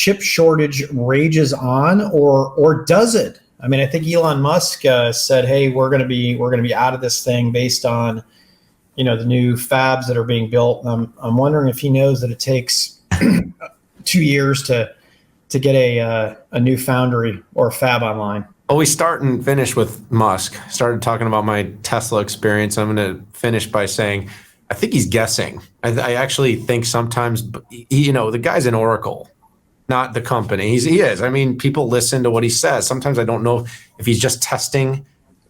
chip shortage rages on, or does it? I mean, I think Elon Musk said, "Hey, we're going to be out of this thing based on, the new fabs that are being built." I'm wondering if he knows that it takes 2 years to get a new foundry or fab online. Well, we start and finish with Musk. Started talking about my Tesla experience. I'm going to finish by saying, I think he's guessing. I actually think sometimes, the guy's an oracle, not the company. He is. I mean, people listen to what he says. Sometimes I don't know if he's just testing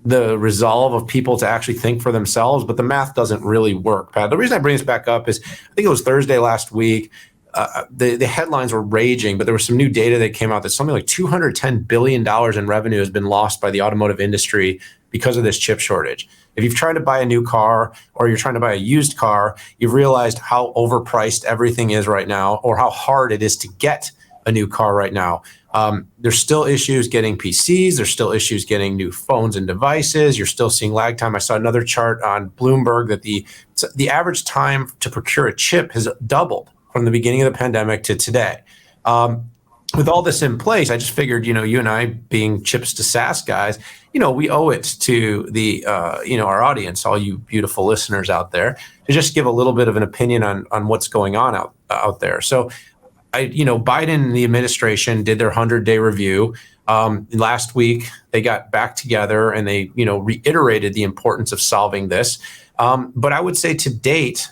the resolve of people to actually think for themselves, but the math doesn't really work, Pat. The reason I bring this back up is I think it was Thursday last week. The headlines were raging, but there was some new data that came out that something like $210 billion in revenue has been lost by the automotive industry because of this chip shortage. If you've tried to buy a new car or you're trying to buy a used car, you've realized how overpriced everything is right now, or how hard it is to get a new car right now. There's still issues getting PCs. There's still issues getting new phones and devices. You're still seeing lag time. I saw another chart on Bloomberg that the average time to procure a chip has doubled from the beginning of the pandemic to today. With all this in place, I just figured, you and I being chips to SaaS guys, we owe it to the, our audience, all you beautiful listeners out there, to just give a little bit of an opinion on what's going on out there. So, Biden and the administration did their 100-day review. Last week, they got back together and they, reiterated the importance of solving this. But I would say to date,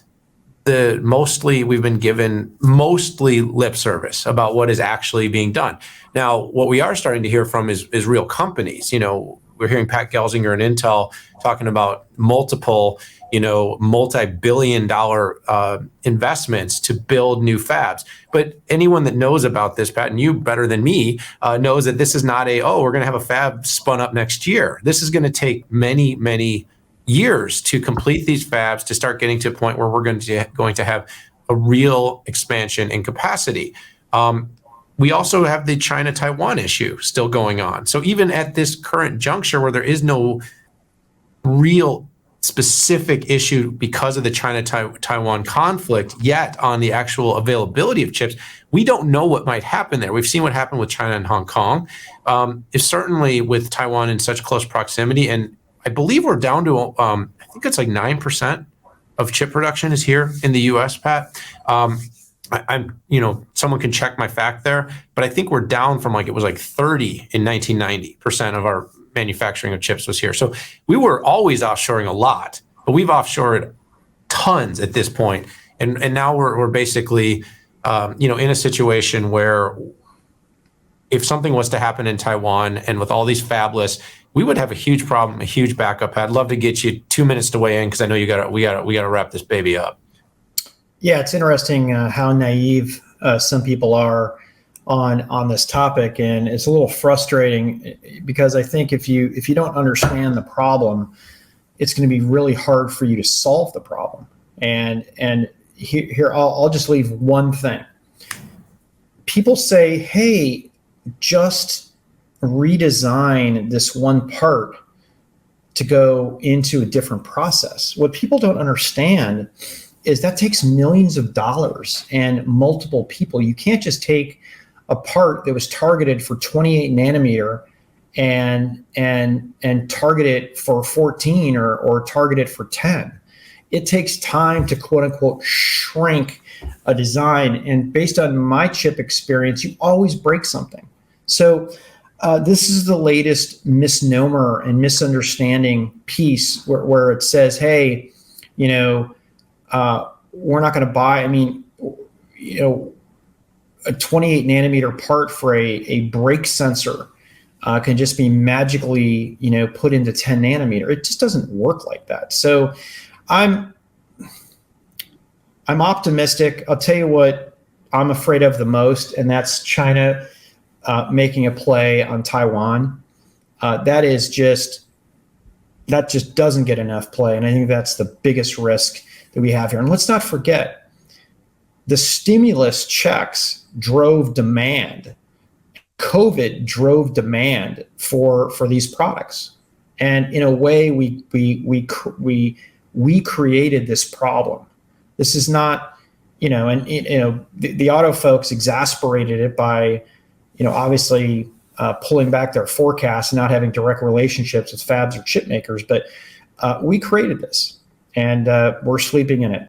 we've been given mostly lip service about what is actually being done. Now, what we are starting to hear from is real companies. We're hearing Pat Gelsinger and Intel talking about multiple, multi-billion-dollar investments to build new fabs. But anyone that knows about this, Pat, and you better than me, knows that this is not we're going to have a fab spun up next year. This is going to take many, many years to complete these fabs, to start getting to a point where we're going to have a real expansion in capacity. We also have the China-Taiwan issue still going on. So even at this current juncture where there is no real specific issue because of the China-Taiwan conflict yet on the actual availability of chips, we don't know what might happen there. We've seen what happened with China and Hong Kong. It's certainly with Taiwan in such close proximity, and I believe we're down to, I think it's like 9% of chip production is here in the U.S., Pat. I'm, someone can check my fact there, but I think we're down from it was like 30 in 1990% of our manufacturing of chips was here. So we were always offshoring a lot, but we've offshored tons at this point. And now we're basically, in a situation where if something was to happen in Taiwan and with all these fabless, we would have a huge problem, a huge backup. I'd love to get you 2 minutes to weigh in because I know we got to wrap this baby up. Yeah, it's interesting how naive some people are on this topic, and it's a little frustrating because I think if you don't understand the problem, it's going to be really hard for you to solve the problem. And here I'll just leave one thing. People say, "Hey, just redesign this one part to go into a different process." What people don't understand is that takes millions of dollars and multiple people. You can't just take a part that was targeted for 28 nanometer and target it for 14 or target it for 10. It takes time to quote unquote shrink a design. And based on my chip experience, you always break something. So this is the latest misnomer and misunderstanding piece where it says, hey, we're not going to buy, a 28 nanometer part for a brake sensor can just be magically, put into 10 nanometer. It just doesn't work like that. So I'm optimistic. I'll tell you what I'm afraid of the most, and that's China making a play on Taiwan. That just doesn't get enough play. And I think that's the biggest risk that we have here. And let's not forget, the stimulus checks drove demand. COVID drove demand for these products. And in a way, we created this problem. This is not, and the auto folks exasperated it by, obviously pulling back their forecasts and not having direct relationships with fabs or chip makers. But we created this, and we're sleeping in it.